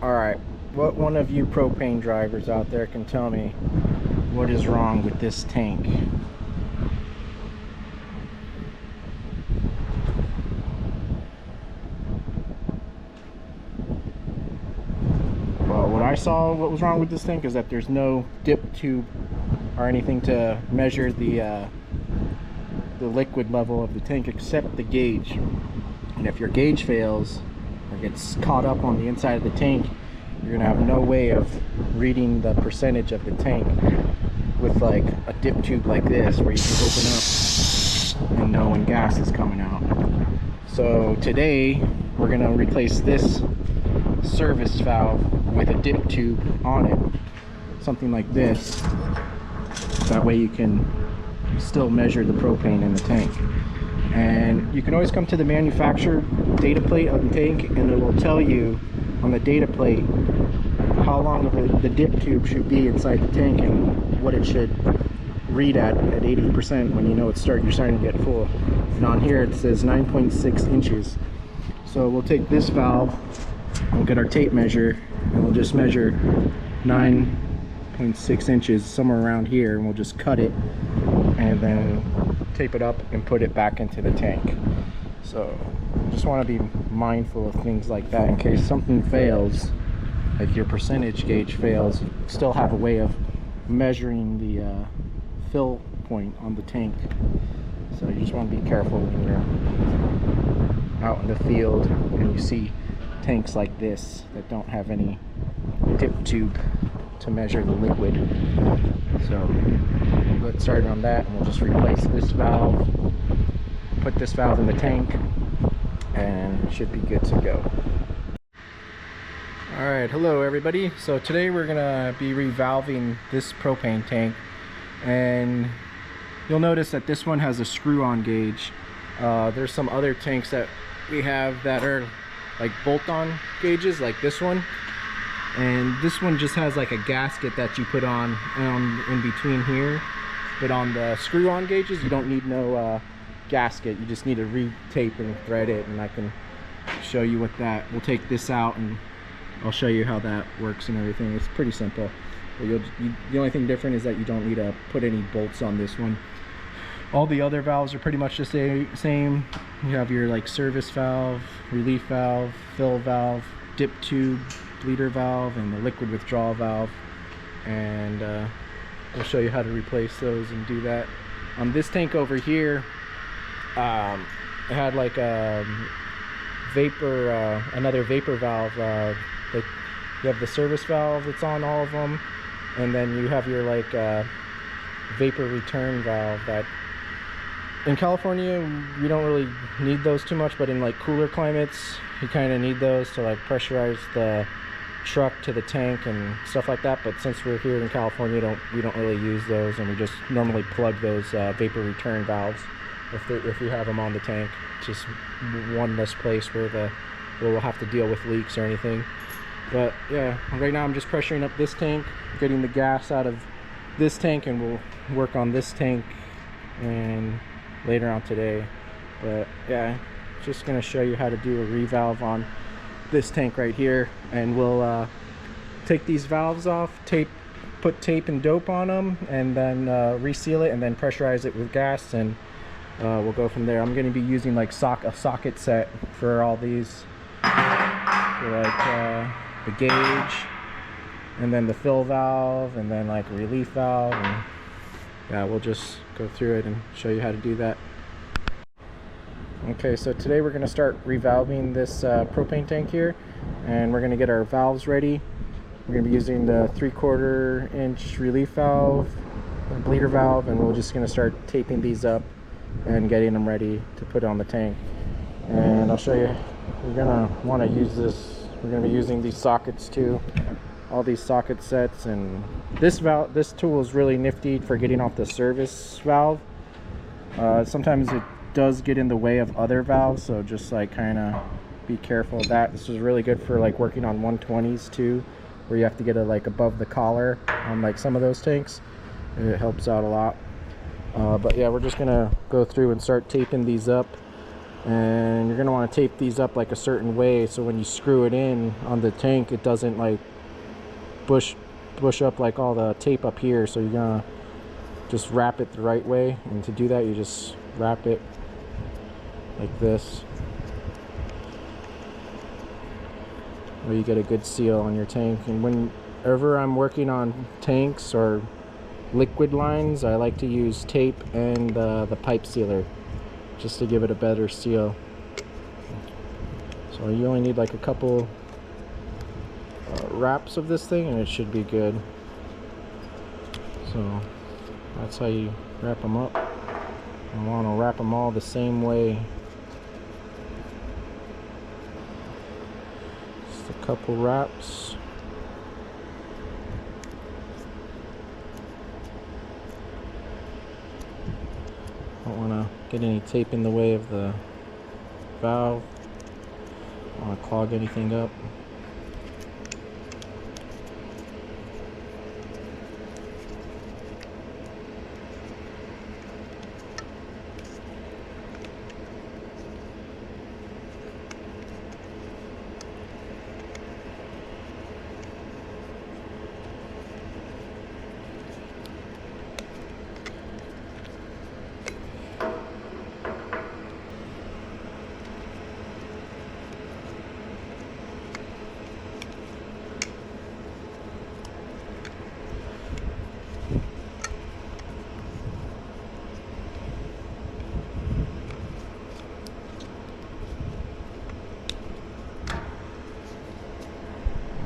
Alright, what one of you propane drivers out there can tell me what is wrong with this tank? Well, what I saw what was wrong with this tank is that there's no dip tube or anything to measure the liquid level of the tank except the gauge. And if your gauge fails or gets caught up on the inside of the tank, you're gonna have no way of reading the percentage of the tank with like a dip tube like this where you can open up and know when gas is coming out. So today we're gonna replace this service valve with a dip tube on it, something like this. That way you can still measure the propane in the tank. And you can always come to the manufacturer data plate of the tank, and it will tell you on the data plate how long of the dip tube should be inside the tank and what it should read at 80% when you know you're starting to get full. And on here it says 9.6 inches. So we'll take this valve, we'll get our tape measure, and we'll just measure 9.6 inches somewhere around here, and we'll just cut it and then tape it up and put it back into the tank. So just want to be mindful of things like that in case something fails, like your percentage gauge fails, still have a way of measuring the fill point on the tank. So you just want to be careful when you're out in the field and you see tanks like this that don't have any dip tube to measure the liquid. So we'll get started on that, and we'll just replace this valve, put this valve in the tank, and it should be good to go. Alright, hello everybody. So today we're gonna be revalving this propane tank, and you'll notice that this one has a screw-on gauge. There's some other tanks that we have that are like bolt-on gauges, like this one, and this one just has like a gasket that you put on in between here. But on the screw-on gauges, you don't need no gasket. You just need to re-tape and thread it, and I can show you what that. We'll take this out and I'll show you how that works and everything. It's pretty simple. But the only thing different is that you don't need to put any bolts on this one. All the other valves are pretty much the same. You have your like service valve, relief valve, fill valve, dip tube, bleeder valve, and the liquid withdrawal valve. And we'll show you how to replace those and do that. On this tank over here, it had like a another vapor valve. You have the service valve that's on all of them, and then you have your like vapor return valve. That in California we don't really need those too much, but in like cooler climates you kind of need those to like pressurize the truck to the tank and stuff like that. But since we're here in California, we don't really use those, and we just normally plug those vapor return valves if you have them on the tank. Just one less place where we'll have to deal with leaks or anything. But yeah, right now I'm just pressuring up this tank, getting the gas out of this tank, and we'll work on this tank and later on today. But yeah, just gonna show you how to do a revalve on this tank right here, and we'll take these valves off, put tape and dope on them, and then reseal it, and then pressurize it with gas, and we'll go from there. I'm going to be using like a socket set for all these, for like the gauge, and then the fill valve, and then like a relief valve, and yeah, we'll just go through it and show you how to do that. Okay, so today we're going to start revalving this propane tank here, and we're going to get our valves ready. We're going to be using the 3/4 inch relief valve, bleeder valve, and we're just going to start taping these up and getting them ready to put on the tank. And I'll show you, we're going to want to use this, we're going to be using these sockets too, all these socket sets. And this tool is really nifty for getting off the service valve. Sometimes it does get in the way of other valves, so just like kind of be careful of that. This is really good for like working on 120s too, where you have to get it like above the collar on like some of those tanks. It helps out a lot. But yeah, we're just gonna go through and start taping these up. And you're going to want to tape these up like a certain way so when you screw it in on the tank, it doesn't like bush up like all the tape up here. So you're going to just wrap it the right way, and to do that you just wrap it like this, where you get a good seal on your tank. And whenever I'm working on tanks or liquid lines, I like to use tape and the pipe sealer just to give it a better seal. So you only need like a couple wraps of this thing and it should be good. So that's how you wrap them up. You want to wrap them all the same way. Just a couple wraps. Don't want to get any tape in the way of the valve. Don't want to clog anything up.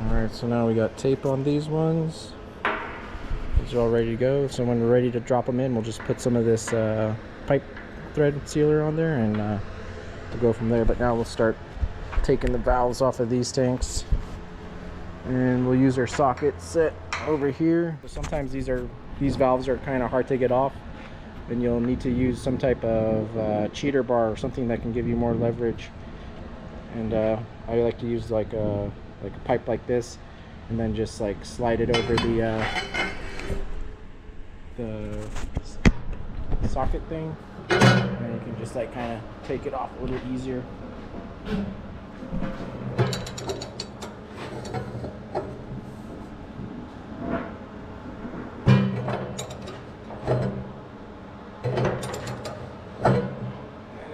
Alright, so now we got tape on these ones. These are all ready to go. So when we're ready to drop them in, we'll just put some of this pipe thread sealer on there and we'll go from there. But now we'll start taking the valves off of these tanks. And we'll use our socket set over here. Sometimes these valves are kind of hard to get off, and you'll need to use some type of cheater bar or something that can give you more leverage. And I like to use like a pipe like this, and then just like slide it over the socket thing, and you can just like kind of take it off a little easier. And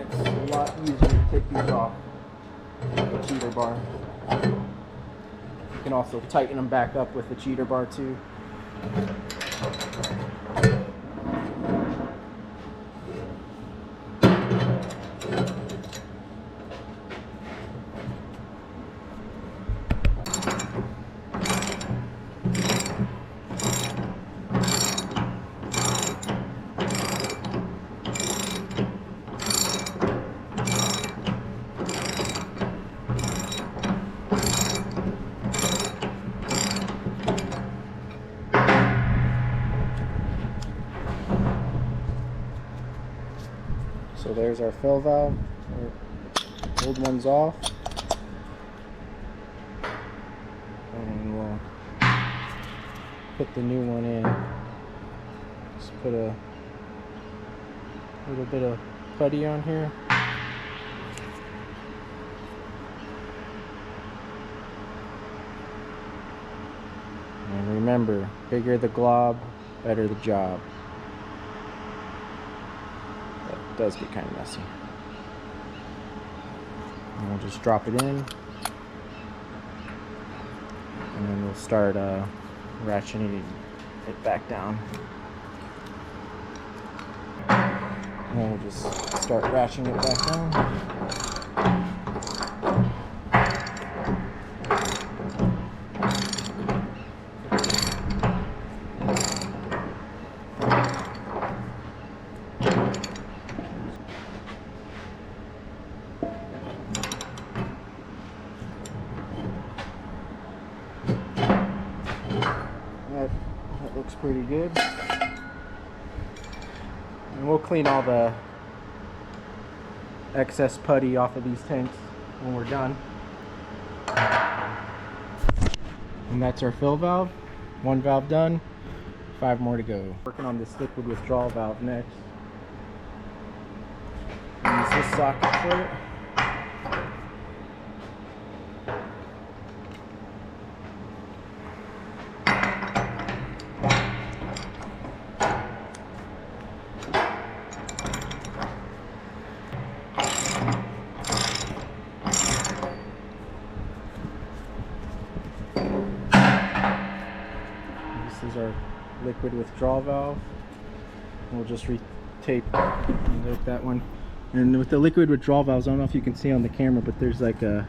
it's a lot easier to take these off with the cheater bar. You can also tighten them back up with the cheater bar too. So there's our fill valve. Our old one's off. And we'll put the new one in. Just put a little bit of putty on here. And remember, bigger the glob, better the job. Does get kind of messy. And we'll just drop it in, and then we'll start ratcheting it back down. And then we'll just start ratcheting it back down. That looks pretty good. And we'll clean all the excess putty off of these tanks when we're done. And that's our fill valve. One valve done, 5 more to go. Working on this liquid withdrawal valve next. And the socket for it. This is our liquid withdrawal valve. We'll just re-tape like that one. And with the liquid withdrawal valves, I don't know if you can see on the camera, but there's like a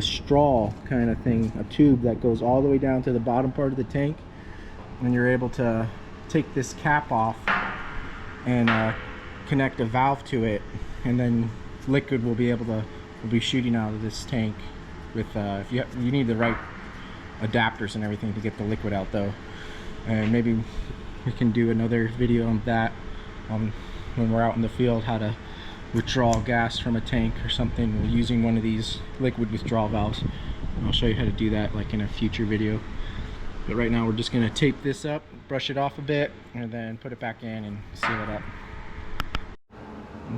straw kind of thing, a tube that goes all the way down to the bottom part of the tank. And you're able to take this cap off and connect a valve to it, and then liquid will be shooting out of this tank. With if you need the right adapters and everything to get the liquid out though. And maybe we can do another video on that when we're out in the field, how to withdraw gas from a tank or something using one of these liquid withdrawal valves. I'll show you how to do that like in a future video. But right now we're just going to tape this up, brush it off a bit, and then put it back in and seal it up.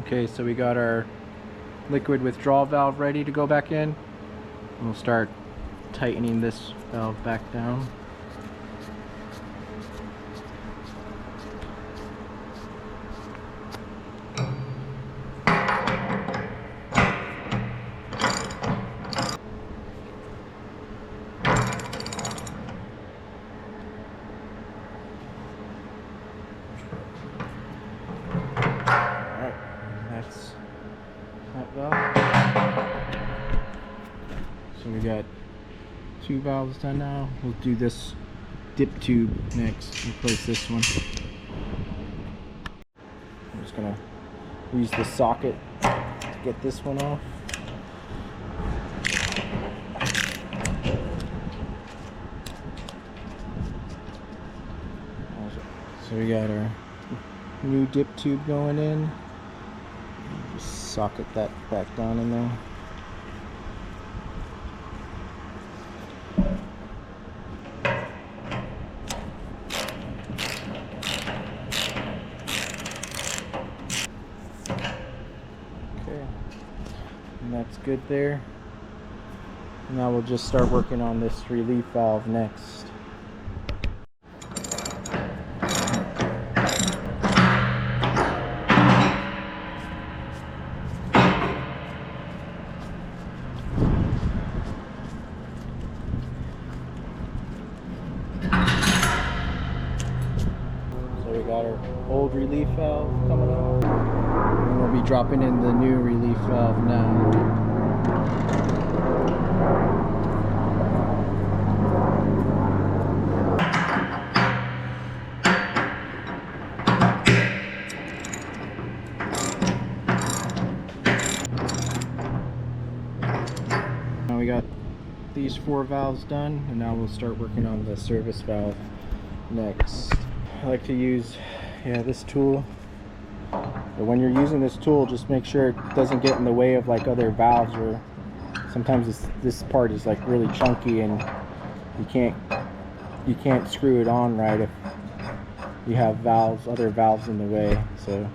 Okay, so we got our liquid withdrawal valve ready to go back in. We'll start tightening this valve back down. So we got 2 valves done now. We'll do this dip tube next. Replace this one. I'm just gonna use the socket to get this one off. So we got our new dip tube going in. Just socket that back down in there. Okay, and that's good there. Now we'll just start working on this relief valve next. We got our old relief valve coming off, and we'll be dropping in the new relief valve now. Now we got these 4 valves done, and now we'll start working on the service valve next. I like to use this tool, but when you're using this tool, just make sure it doesn't get in the way of like other valves, or sometimes this part is like really chunky and you can't screw it on right if you have other valves in the way. So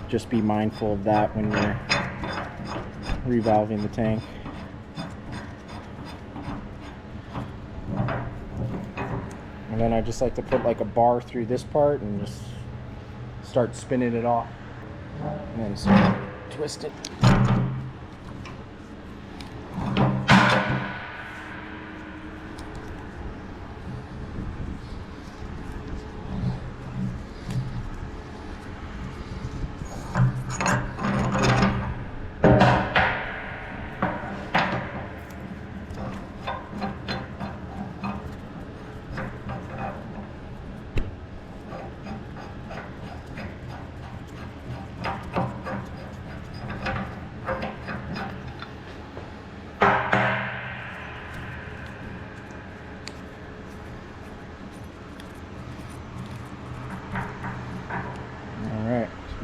just be mindful of that when you're revalving the tank. And then I just like to put like a bar through this part and just start spinning it off, and then start twist it.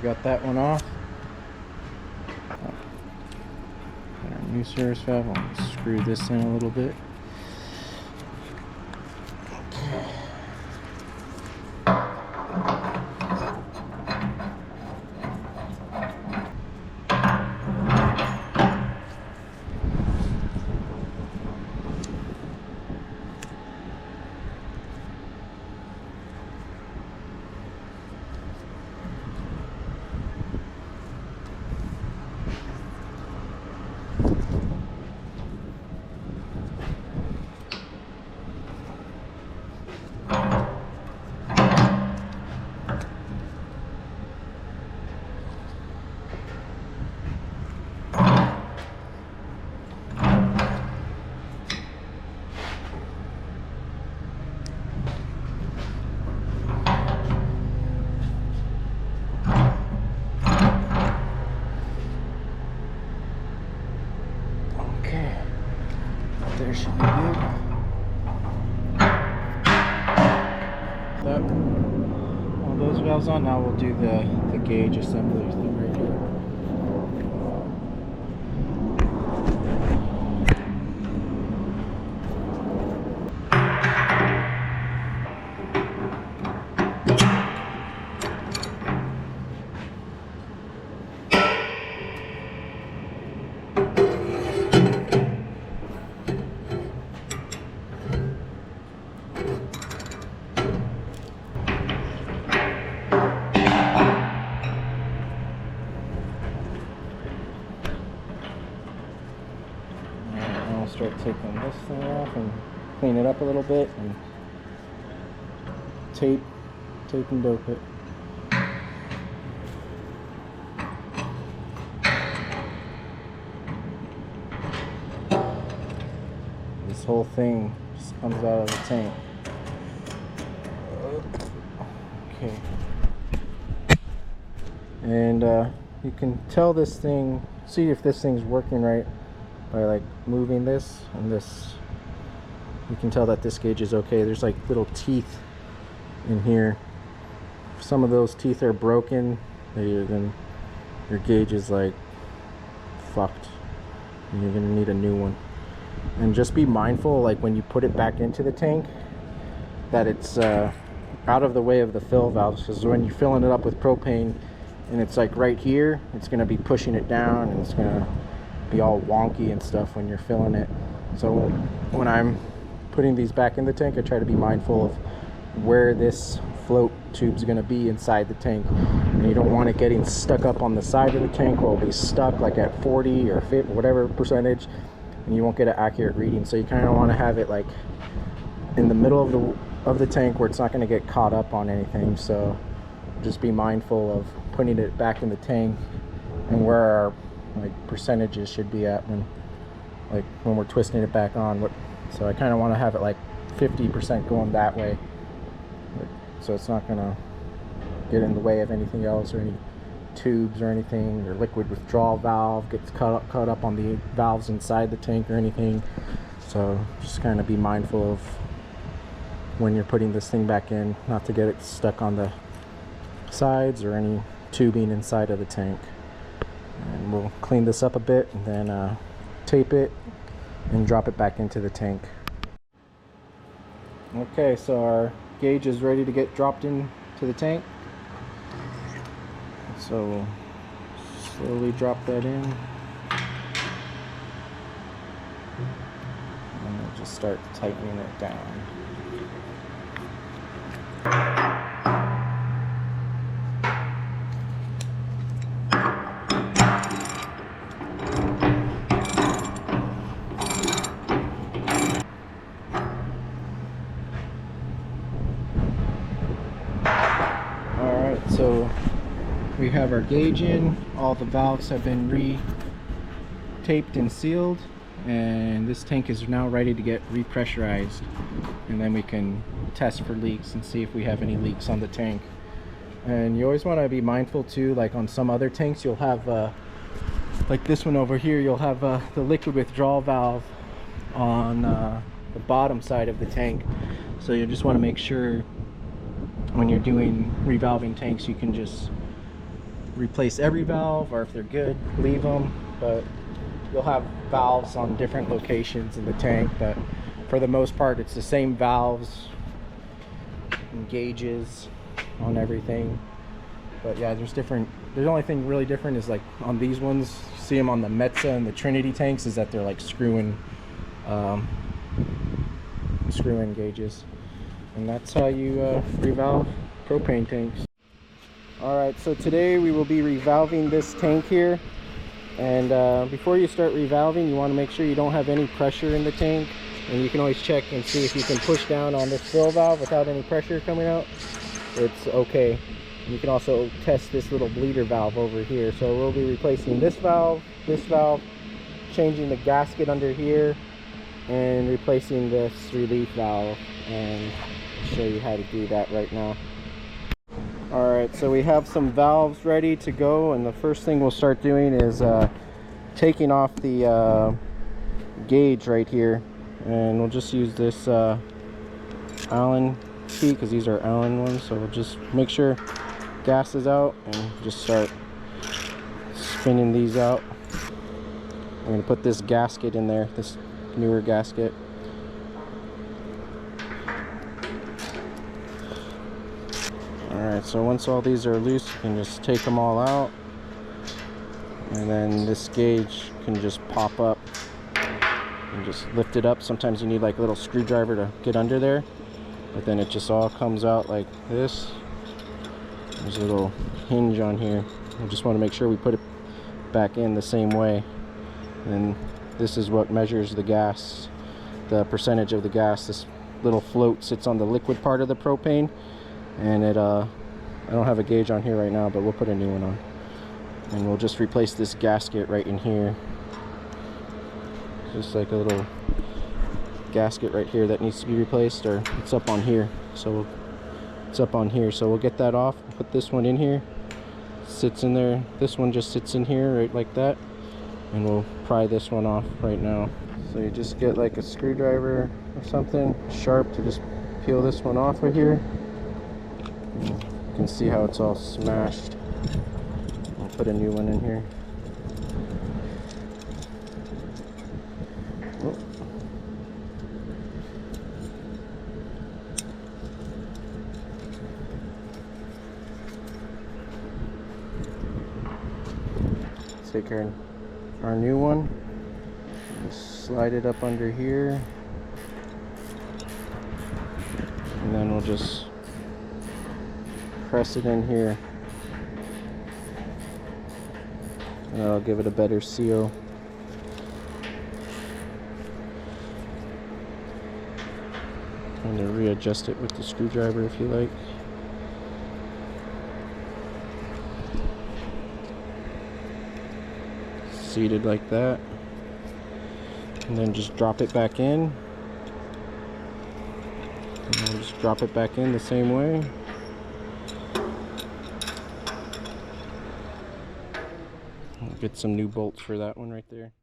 Got that one off. Got our new service valve. I'll screw this in a little bit. pressure should be good. That, all those valves on. Now we'll do the gauge assembly thing right here. Start taking this thing off and clean it up a little bit and tape and dope it. This whole thing just comes out of the tank. Okay. And you can tell this thing, see if this thing's working right by like moving this and this. You can tell that this gauge is okay. There's like little teeth in here. If some of those teeth are broken, then your gauge is like fucked and you're gonna need a new one. And just be mindful, like when you put it back into the tank, that it's out of the way of the fill valves, because when you're filling it up with propane and it's like right here, it's gonna be pushing it down and it's gonna be all wonky and stuff when you're filling it. So when I'm putting these back in the tank, I try to be mindful of where this float tube's going to be inside the tank, and you don't want it getting stuck up on the side of the tank, or it'll be stuck like at 40 or 50, whatever percentage, and you won't get an accurate reading. So you kind of want to have it like in the middle of the tank where it's not going to get caught up on anything. So just be mindful of putting it back in the tank and where our like percentages should be at when we're twisting it back on. So I kind of want to have it like 50% going that way, so it's not gonna get in the way of anything else, or any tubes or anything, or liquid withdrawal valve gets caught up on the valves inside the tank or anything. So just kind of be mindful of when you're putting this thing back in, not to get it stuck on the sides or any tubing inside of the tank. And we'll clean this up a bit and then tape it and drop it back into the tank. Okay, so our gauge is ready to get dropped into the tank. So we'll slowly drop that in. And we'll just start tightening it down. So we have our gauge in, all the valves have been re-taped and sealed, and this tank is now ready to get repressurized, and then we can test for leaks and see if we have any leaks on the tank. And you always want to be mindful too, like on some other tanks you'll have like this one over here, you'll have the liquid withdrawal valve on the bottom side of the tank. So you just want to make sure when you're doing revalving tanks, you can just replace every valve, or if they're good, leave them. But you'll have valves on different locations in the tank, but for the most part it's the same valves and gauges on everything. But yeah, the only thing really different is like on these ones, you see them on the Metza and the Trinity tanks, is that they're like screw-in gauges. And that's how you revalve propane tanks. Alright, so today we will be revalving this tank here. And before you start revalving, you want to make sure you don't have any pressure in the tank. And you can always check and see if you can push down on this fill valve without any pressure coming out. It's okay. You can also test this little bleeder valve over here. So we'll be replacing this valve, changing the gasket under here, and replacing this relief valve. And I'll show you how to do that right now. Alright, so we have some valves ready to go, and the first thing we'll start doing is taking off the gauge right here. And we'll just use this Allen key because these are Allen ones. So we'll just make sure gas is out and just start spinning these out. I'm going to put this gasket in there, this newer gasket. Alright, so once all these are loose, you can just take them all out. And then this gauge can just pop up and just lift it up. Sometimes you need like a little screwdriver to get under there, but then it just all comes out like this. There's a little hinge on here. We just want to make sure we put it back in the same way. And this is what measures the gas, the percentage of the gas. This little float sits on the liquid part of the propane, and it I don't have a gauge on here right now, but we'll put a new one on. And we'll just replace this gasket right in here. Just like a little gasket right here that needs to be replaced, or it's up on here. So it's up on here. So we'll get that off. Put this one in here. Sits in there. This one just sits in here right like that. And we'll pry this one off right now. So you just get like a screwdriver or something sharp to just peel this one off right here. You can see how it's all smashed. I'll put a new one in here. Oh. Take our new one and slide it up under here, and then we'll just press it in here, and that'll give it a better seal. And to readjust it with the screwdriver if you like. Seated like that, and then just drop it back in, and then just drop it back in the same way. I'll get some new bolts for that one right there.